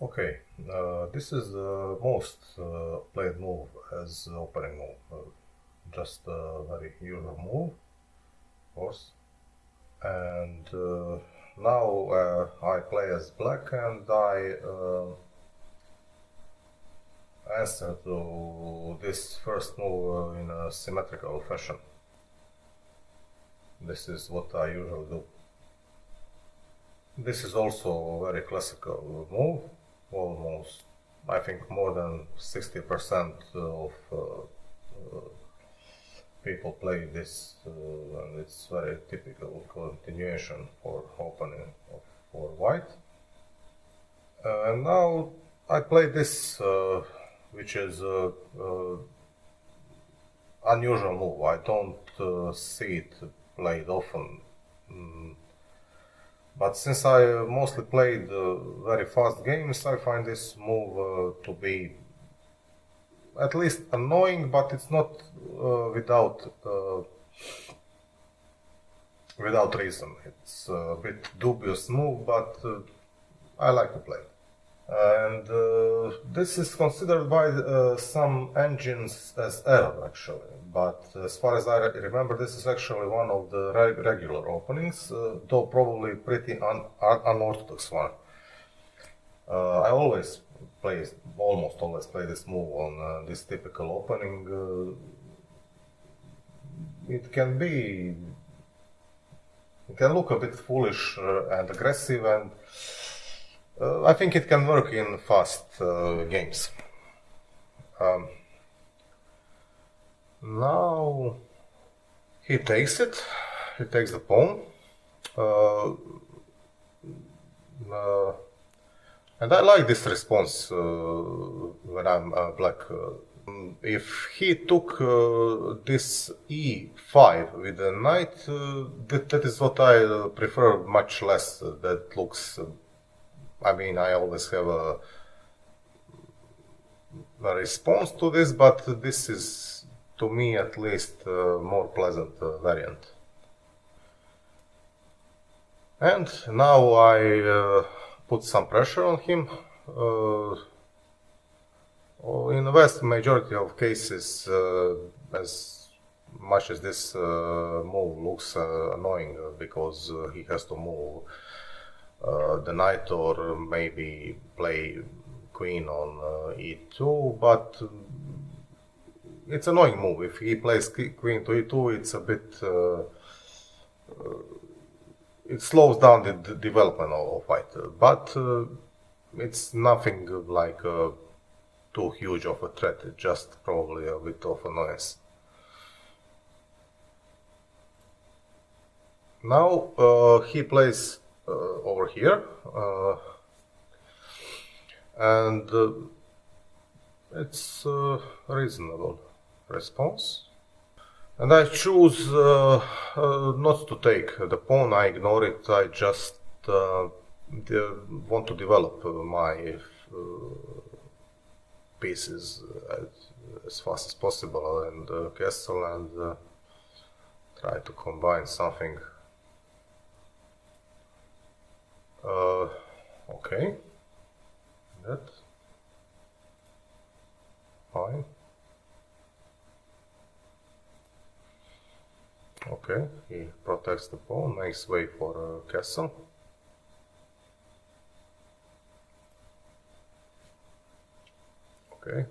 Okay, this is the most played move as opening move. Just a very usual move, of course. And now I play as black and I answer to this first move in a symmetrical fashion. This is what I usually do. This is also a very classical move. Almost, I think, more than 60% of people play this, and it's very typical continuation for opening for white. And now I play this, which is unusual move. I don't see it played often. But since I mostly played very fast games, I find this move to be at least annoying, but it's not without reason. It's a bit dubious move, but I like to play. And this is considered by some engines as error, actually. But as far as I remember, this is actually one of the regular openings, though probably pretty unorthodox one. I almost always play this move on this typical opening. It can look a bit foolish and aggressive, and I think it can work in fast games. Now he takes it. He takes the pawn, and I like this response when I'm black. If he took this e5 with the knight, that is what I prefer much less. That looks. I mean, I always have a response to this, but this is, to me at least, a more pleasant variant. And now I put some pressure on him. In the vast majority of cases, as much as this move looks annoying because he has to move the knight or maybe play queen on e2, but it's an annoying move. If he plays queen to e2, it's a bit it slows down the development of white, but it's nothing like too huge of a threat. It's just probably a bit of annoyance. Now he plays over here, and it's a reasonable response. And I choose not to take the pawn. I ignore it. I just want to develop my pieces as fast as possible and castle and try to combine something. Okay, that's fine. Okay, he protects the pawn, makes way for a castle. Okay,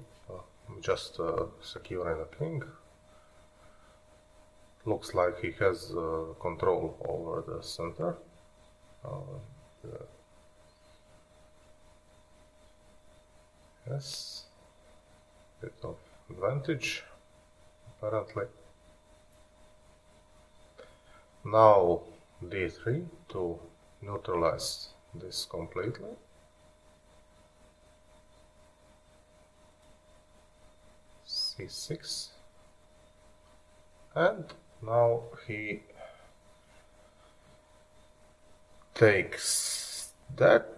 just securing the king. Looks like he has control over the center. Yes, bit of advantage, apparently. Now d3 to neutralize this completely. c6, and now he takes that.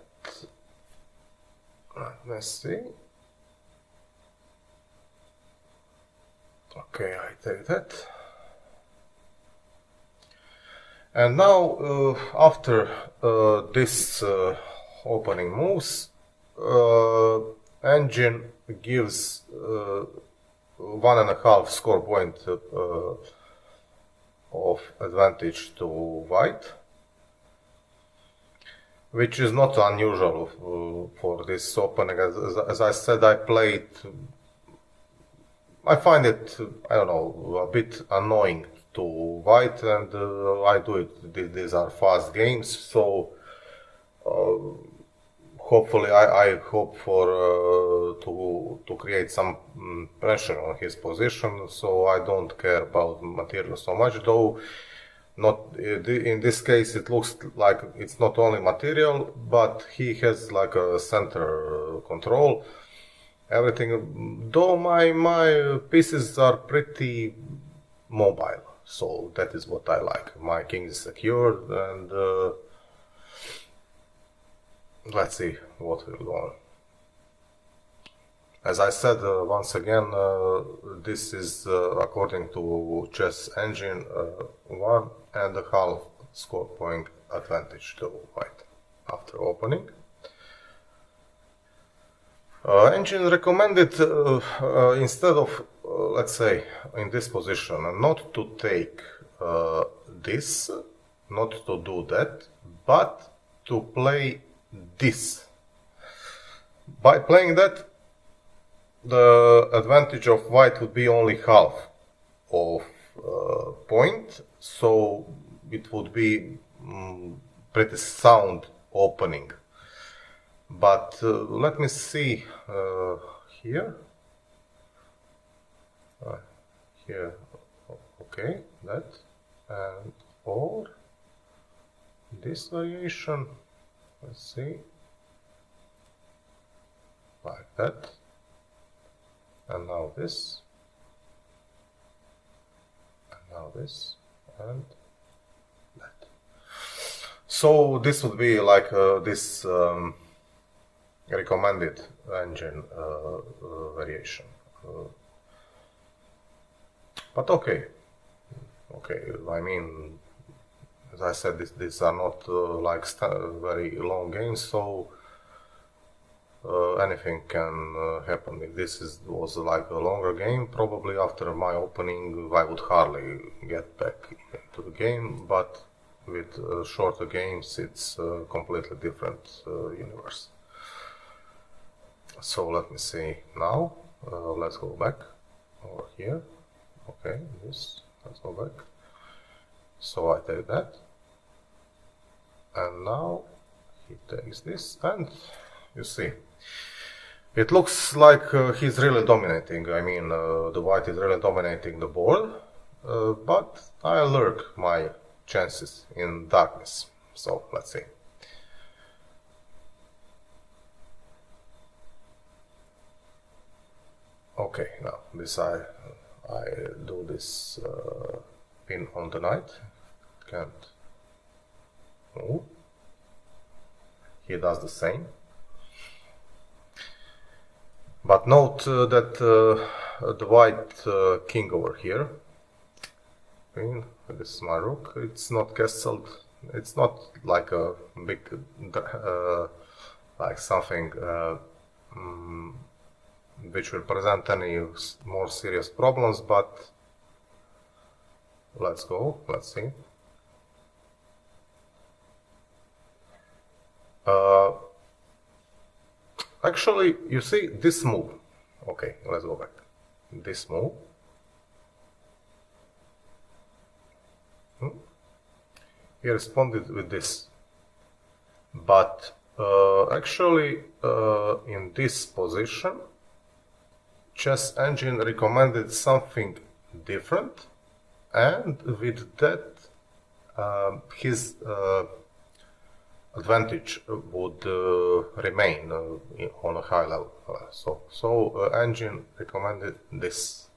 Let's see. Okay, I take that. And now after this opening moves, engine gives 1.5 score point of advantage to white, which is not unusual for this opening. As I said, I find it, I don't know, a bit annoying to white, and I do it. These are fast games, so hopefully I hope for to create some pressure on his position, so I don't care about material so much, though not in this case it looks like it's not only material, but he has like a center control. Everything, though my pieces are pretty mobile, so that is what I like. My king is secured, and let's see what will go on. As I said, once again, this is according to chess engine 1.5 score point advantage to white after opening. Engine recommended instead of, let's say, in this position, not to take this, not to do that, but to play this. By playing that, the advantage of white would be only half of point, so it would be pretty sound opening. But let me see here. Here, okay, that, and or this variation. Let's see, like that, and now this, and now this, and that. So this would be like this recommended engine variation. But okay, I mean, as I said, these are not like very long games, so anything can happen. If this was like a longer game, probably after my opening I would hardly get back into the game, but with shorter games it's a completely different universe. So let me see now. Let's go back over here. Okay, this. Let's go back. So I take that, and now he takes this, and you see, it looks like he's really dominating. I mean, the white is really dominating the board, but I lurk my chances in darkness. So let's see. Okay, now this I do this pin on the knight, can't move. He does the same. But note that the white king over here, queen, this is my rook, it's not castled, it's not like a big, like something which will present any more serious problems, but let's go, let's see. Actually, you see this move. Okay, let's go back. This move. He responded with this. But actually, in this position, chess engine recommended something different, and with that, his advantage would remain on a high level. So engine recommended this.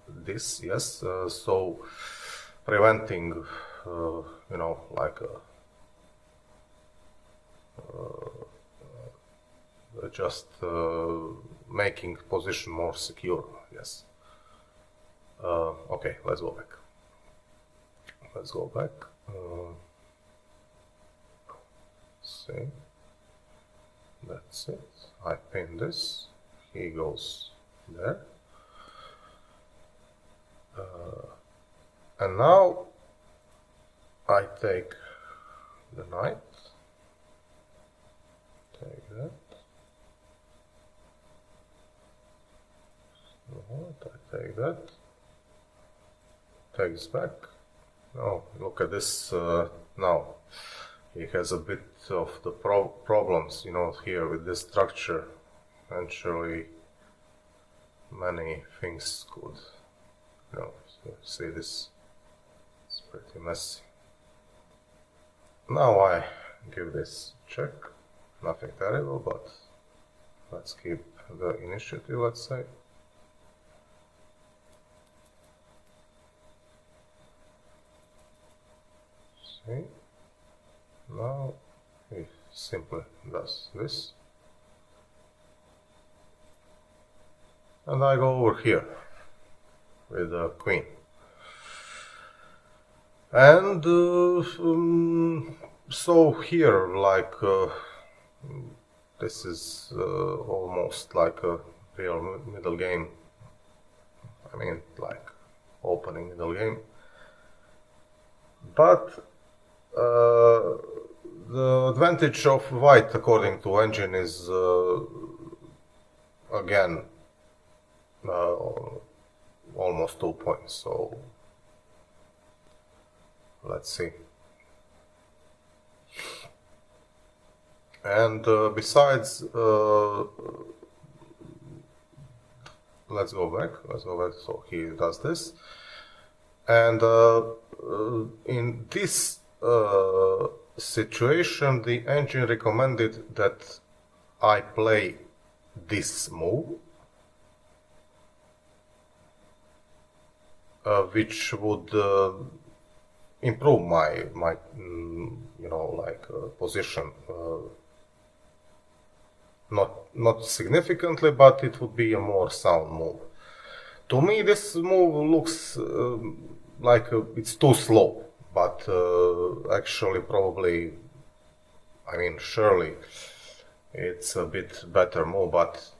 This, yes. So preventing, you know, like just making position more secure. Yes. Okay, let's go back. Let's go back. See, That's it. I pin this. He goes there. And now I take the knight. Take that. I take that. Takes back. Oh, look at this now. He has a bit of the problems, you know, here with this structure. Eventually, many things could, you know, see this. It's pretty messy. Now I give this check. Nothing terrible, but let's keep the initiative, let's say. See? Now he simply does this. And I go over here with the queen. And so here, like, this is almost like a real middle game. I mean, like opening middle game. But the advantage of white, according to engine, is again almost 2 points. So let's see. And besides, let's go back. So he does this, and in this situation, the engine recommended that I play this move, which would improve my you know, like position, not significantly, but it would be a more sound move. To me, this move looks like it's too slow, but actually probably, I mean, surely it's a bit better move, but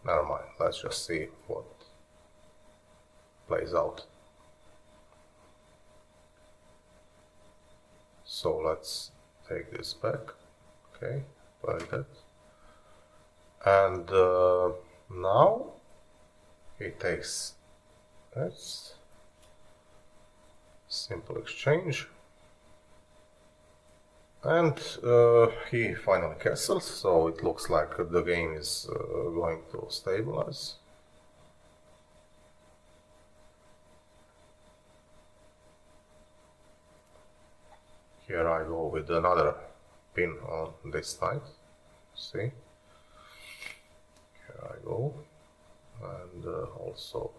never mind. Let's just see what plays out. So let's take this back, okay, like that. And now he takes this, simple exchange, and he finally castles, so it looks like the game is going to stabilize. Here I go with another pin on this side, see? Here I go, and also,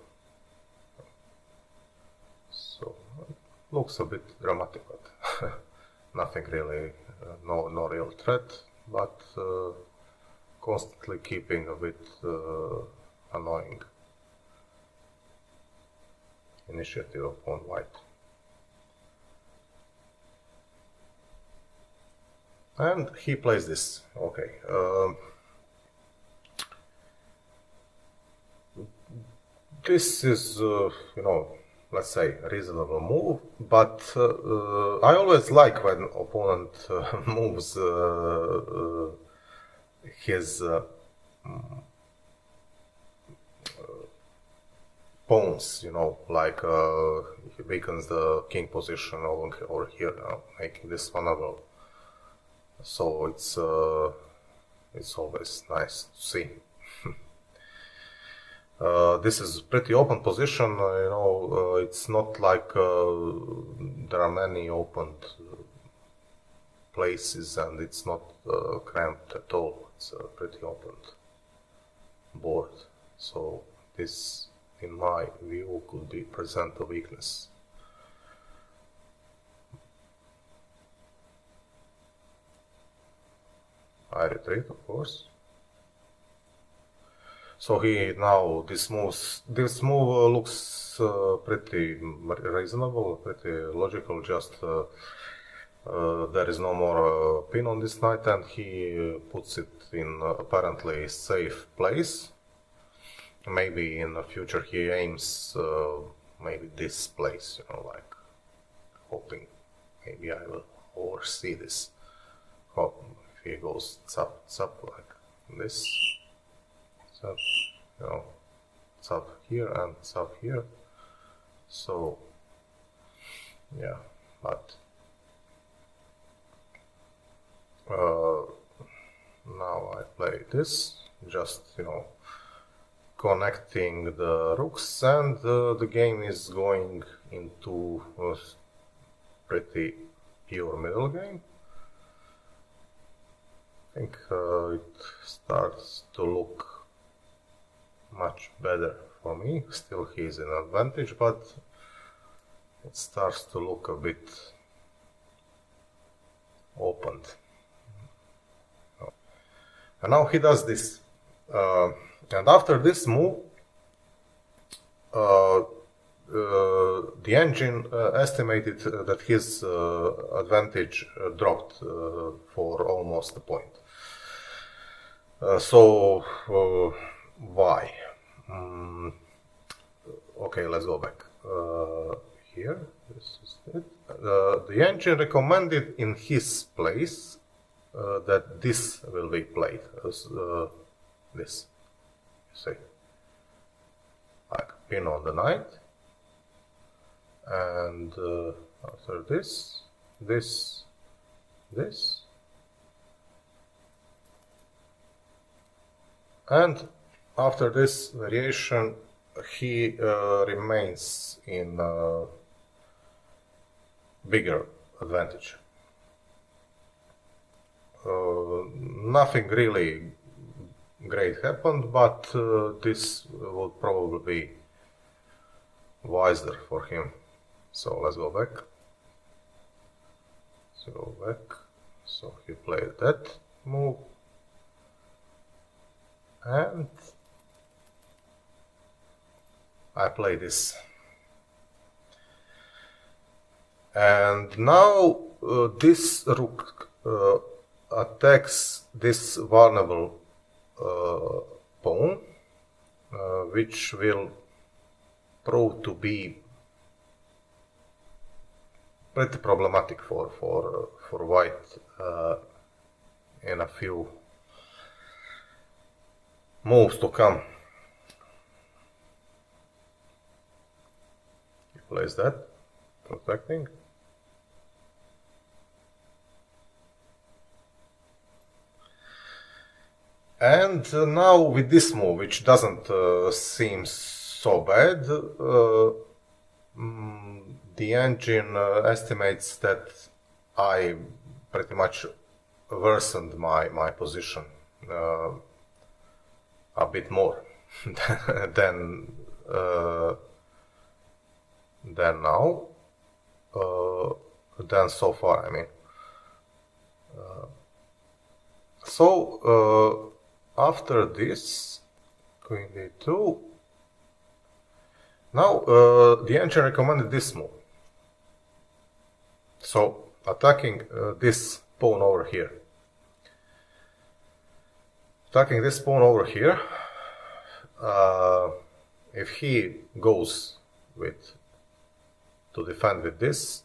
so it looks a bit dramatic, but nothing really, no real threat, but constantly keeping a bit annoying initiative upon white. And he plays this. Okay. This is, you know, let's say a reasonable move, but I always like when opponent moves his pawns, you know, like he weakens the king position over here, making this vulnerable. So it's always nice to see. This is pretty open position, you know, it's not like there are many opened places, and it's not cramped at all. It's a pretty open board. So this, in my view, could be present a weakness. I retreat, of course. So he now, this move looks pretty reasonable, pretty logical. Just there is no more pin on this knight, and he puts it in apparently safe place. Maybe in the future he aims maybe this place, you know, like hoping maybe I will oversee this. Hope if he goes up like this, up, you know, up here and up here. So yeah, but now I play this, just, you know, connecting the rooks, and the game is going into a pretty pure middle game. I think it starts to look much better for me. Still he's in advantage, but it starts to look a bit opened. And now he does this. And after this move, the engine estimated that his advantage dropped for almost a point. So why? Okay, let's go back. Here, this is it. The engine recommended in his place that this will be played as this. See, like pin on the knight, and after this, and after this variation he remains in bigger advantage. Nothing really great happened, but this would probably be wiser for him. So let's go back. So he played that move, and I play this. And now this rook attacks this vulnerable pawn, which will prove to be pretty problematic for white in a few moves to come. He plays that, protecting. And now with this move, which doesn't seem so bad, the engine estimates that I pretty much worsened my position a bit more than now, than so far, I mean. So after this, Queen d2, now the engine recommended this move. So attacking this pawn over here. Attacking this pawn over here, if he goes with to defend with this,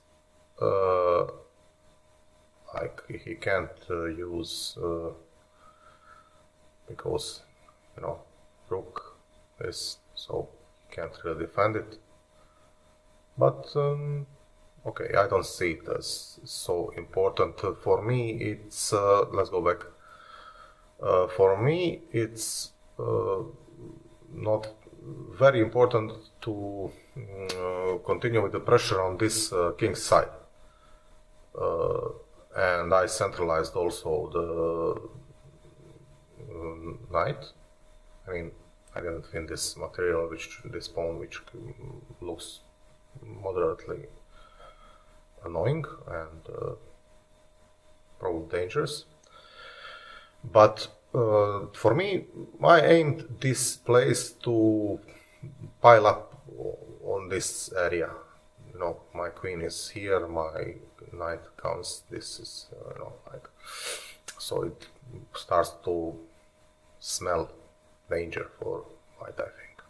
like he can't use because, you know, rook is, so he can't really defend it. But okay, I don't see it as so important. For me it's let's go back. For me it's not very important to continue with the pressure on this king's side, and I centralized also the knight. I mean, I didn't win this material, this pawn, which looks moderately annoying and probably dangerous. But for me, I aimed this place to pile up on this area, you know, my queen is here, my knight comes, this is, you know, like, so it starts to smell danger for white, I think.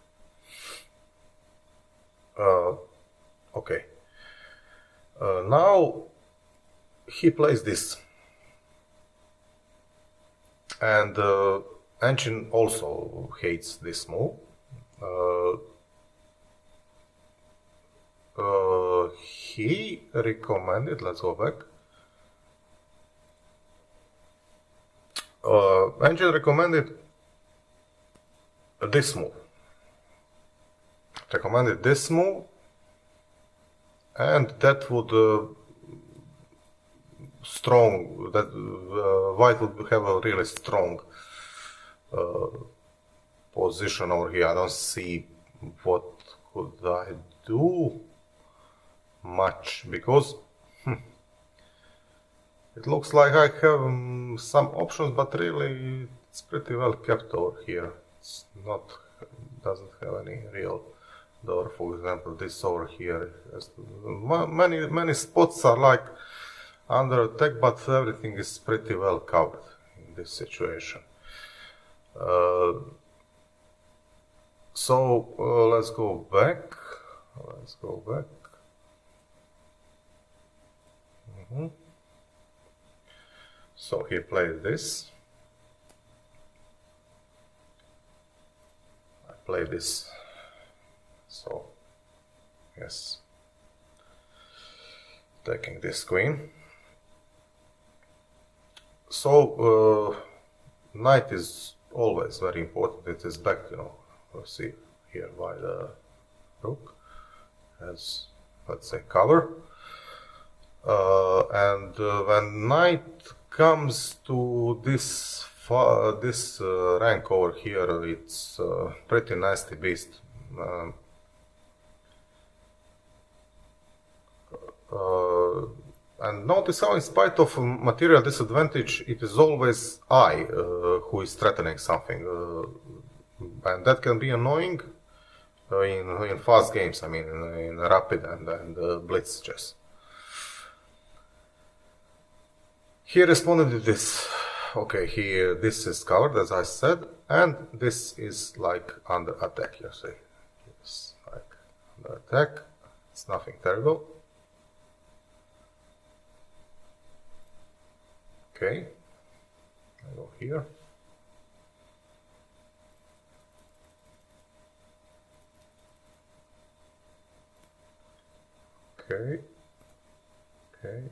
Okay. Now he plays this, and engine also hates this move. He recommended, let's go back. Engine recommended this move. Recommended this move, and that would white would have a really strong position over here. I don't see what could I do much, because it looks like I have some options, but really it's pretty well kept over here. It's not, doesn't have any real door. For example, this over here, many spots are like under attack, but everything is pretty well covered in this situation. Let's go back. Let's go back. So he played this. I play this. So, yes, taking this queen. So, knight is always very important. It is back, you know, let's see here why the rook has, let's say, cover. And when knight comes to this rank over here, it's a pretty nasty beast. And notice how, in spite of material disadvantage, it is always I who is threatening something, and that can be annoying in fast games. I mean, in rapid and blitz chess. He responded with this. Okay, here this is covered, as I said, and this is like under attack. You see, it's like under attack. It's nothing terrible. Okay, I go here. Okay, okay.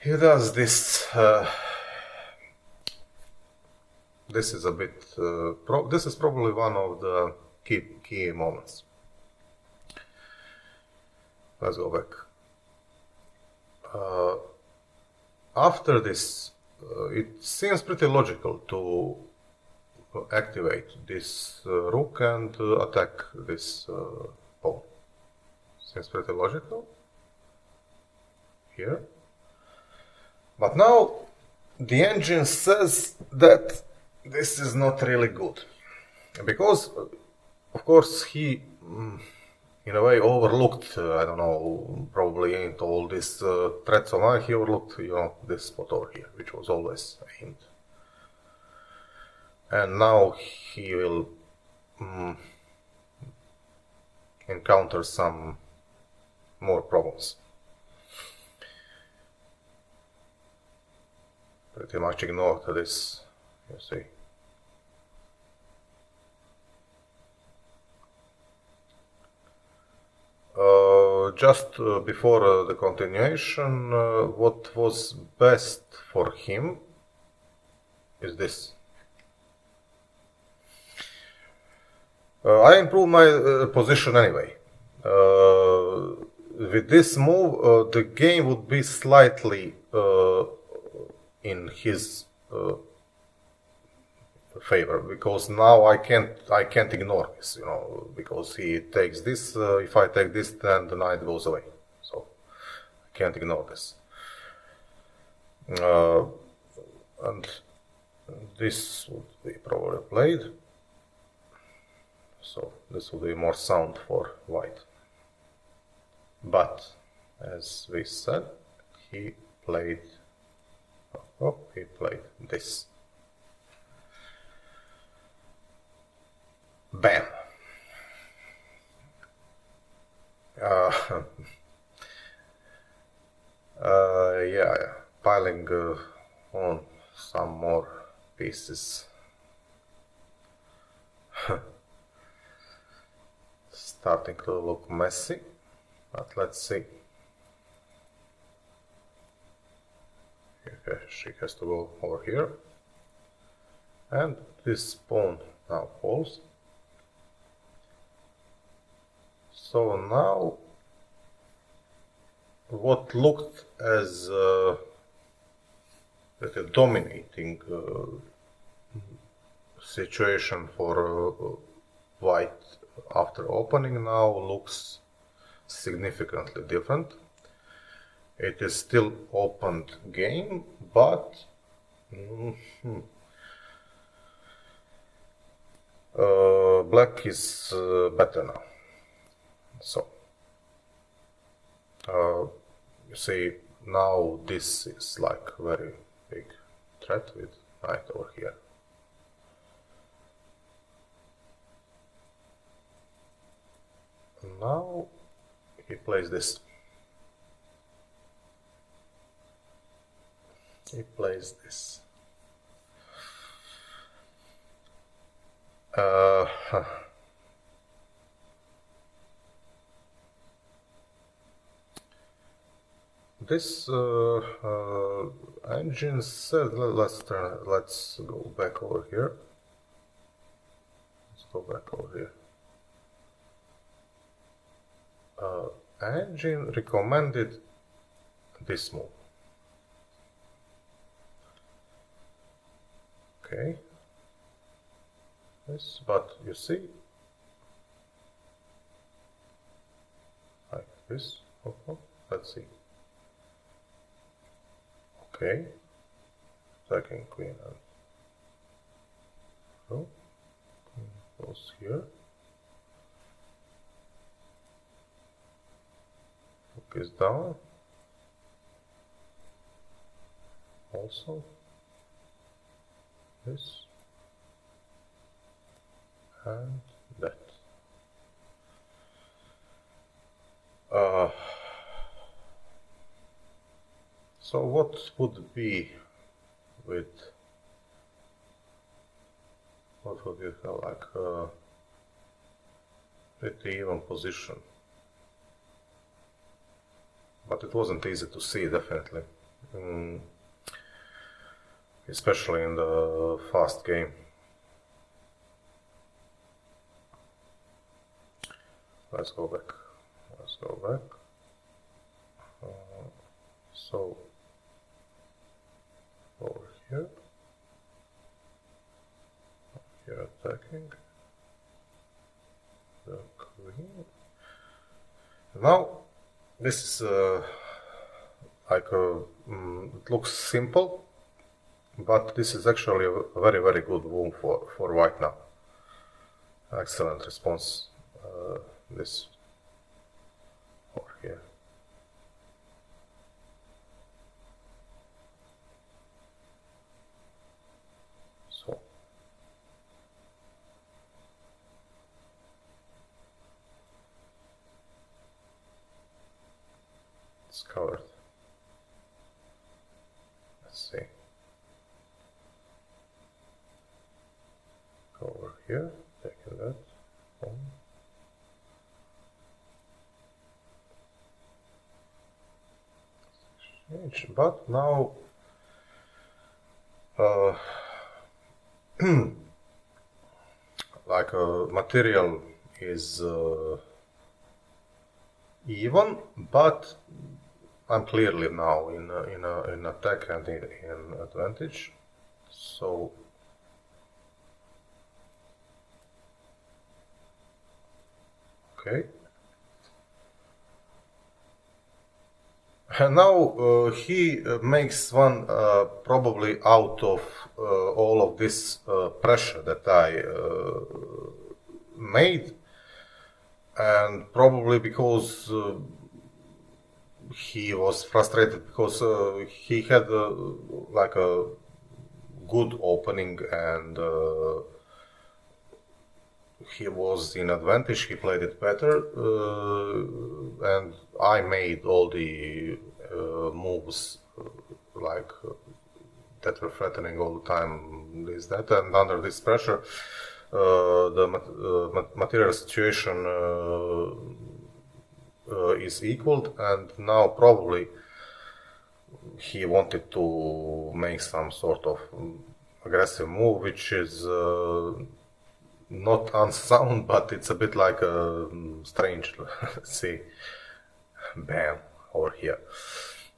He does this. This is a bit. This is probably one of the key moments. Let's go back. After this, it seems pretty logical to activate this rook and attack this pawn. Seems pretty logical here. But now the engine says that this is not really good, because of course he in a way overlooked, I don't know, probably into all these threats of mine, he overlooked, you know, this spot over here, which was always aimed. And now he will encounter some more problems. Pretty much ignored this, you see. Just before the continuation, what was best for him is this. I improved my position anyway. With this move, the game would be slightly in his favor, because now I can't ignore this, you know, because he takes this. If I take this, then the knight goes away, so I can't ignore this. And this would be probably played. so this will be more sound for white. But as we said, he played this. Bam. Yeah, piling on some more pieces. Starting to look messy, but let's see. Okay, she has to go over here, and this pawn now falls. So now what looked as like a dominating situation for white after opening now looks significantly different. It is still opened game, but black is better now. So you see, now this is like very big threat with knight over here. Now he plays this. He plays this. This engine said, let's go back over here. Let's go back over here. Engine recommended this move. Okay. Yes, but you see, like this. Let's see. Okay. Second queen and queen goes here. Rook is down. Also this and that. So what would be with, what would you have, like pretty even position, but it wasn't easy to see, definitely, especially in the fast game. Let's go back. Let's go back. So over here attacking the queen. Now this is like it looks simple, but this is actually a very, very good move for white now. Excellent response. This over here. So it's covered. Let's see. Go over here, taking that on. But now like material is even, but I'm clearly now in attack and in advantage. So okay. And now he makes one probably out of all of this pressure that I made, and probably because he was frustrated because he had like a good opening, and he was in advantage, he played it better, and I made all the moves like that were threatening all the time, this, that, and under this pressure the material situation is equaled, and now probably he wanted to make some sort of aggressive move, which is not unsound, but it's a bit like a strange, let's see, bam, over here.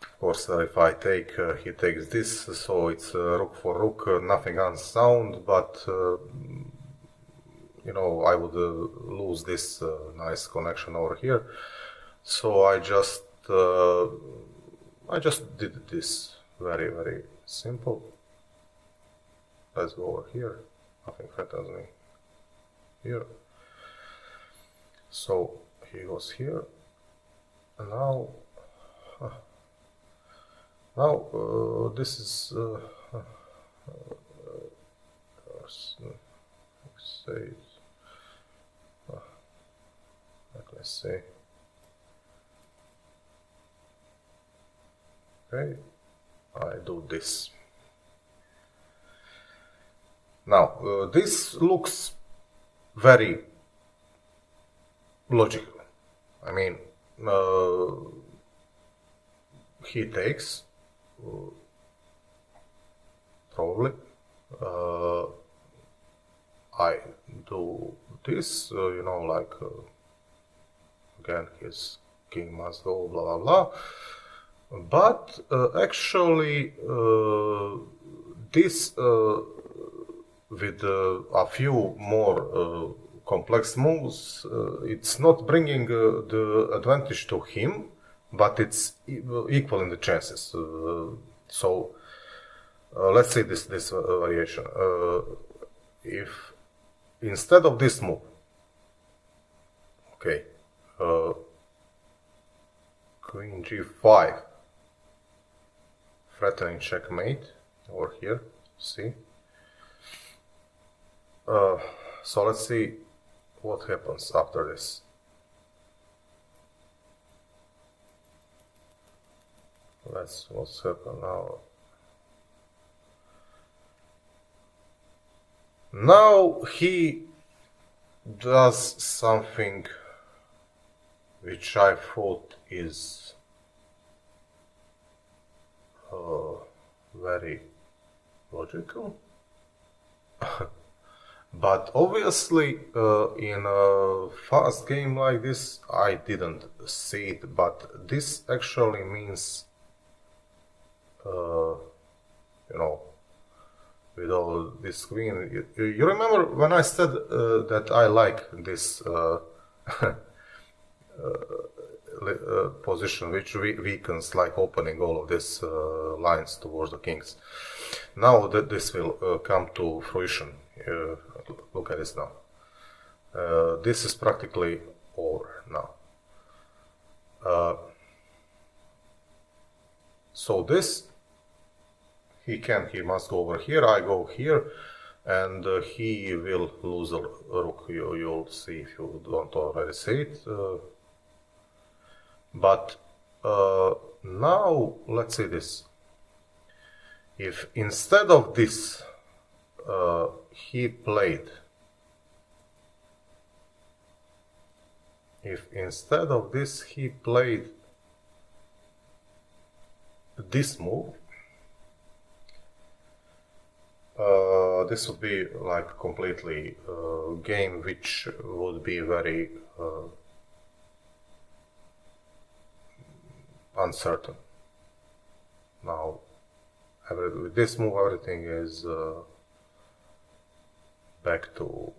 Of course, if I take, he takes this, so it's rook for rook, nothing unsound, but you know, I would lose this nice connection over here. So I just did this very, very simple. Let's go over here. Nothing threatens me here. So he goes here. And now, this is let's say. Okay, I do this. Now, this looks very logical. I mean, he takes, probably. I do this, you know, like, again, his king must go, blah, blah, blah. But actually, this with a few more complex moves, it's not bringing the advantage to him, but it's equal in the chances. So let's say this variation. If instead of this move, okay, Queen G5. Threatening checkmate over here, see. So let's see what happens after this. What's happened now. Now he does something which I thought is very logical, but obviously in a fast game like this I didn't see it, but this actually means you know, with all this queen, you remember when I said that I like this position which weakens, like opening all of these lines towards the kings. Now that this will come to fruition. Look at this now. This is practically over now. So this he must go over here, I go here, and he will lose a rook. You'll see if you don't already see it. But now let's say this. If instead of this he played, this move, this would be like completely game which would be very uncertain. Now with this move everything is back to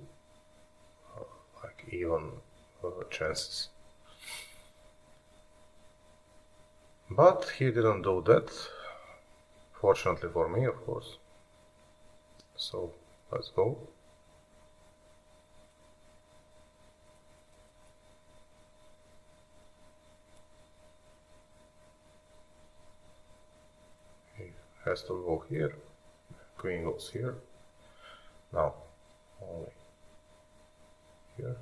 like even chances. But he didn't do that, fortunately for me, of course. So let's go. has to go here, queen goes here, now only here.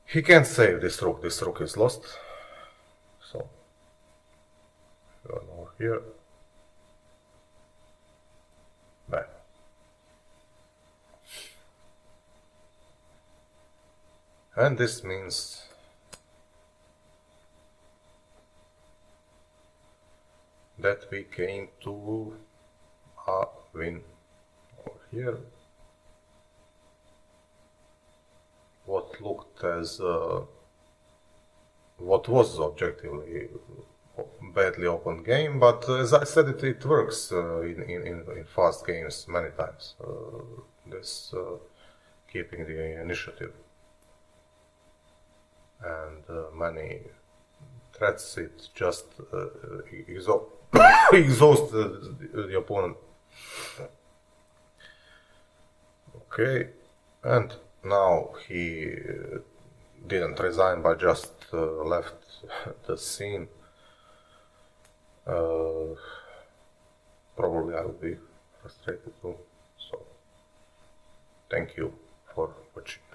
He can't save this rook is lost, so go over here, bam. And this means that we came to a win over here. What looked as what was objectively badly opened game, but as I said, it works in fast games many times. This keeping the initiative, and many threats it just exhaust the opponent. Okay, and now he didn't resign but just left the scene. Probably I will be frustrated too. So thank you for watching.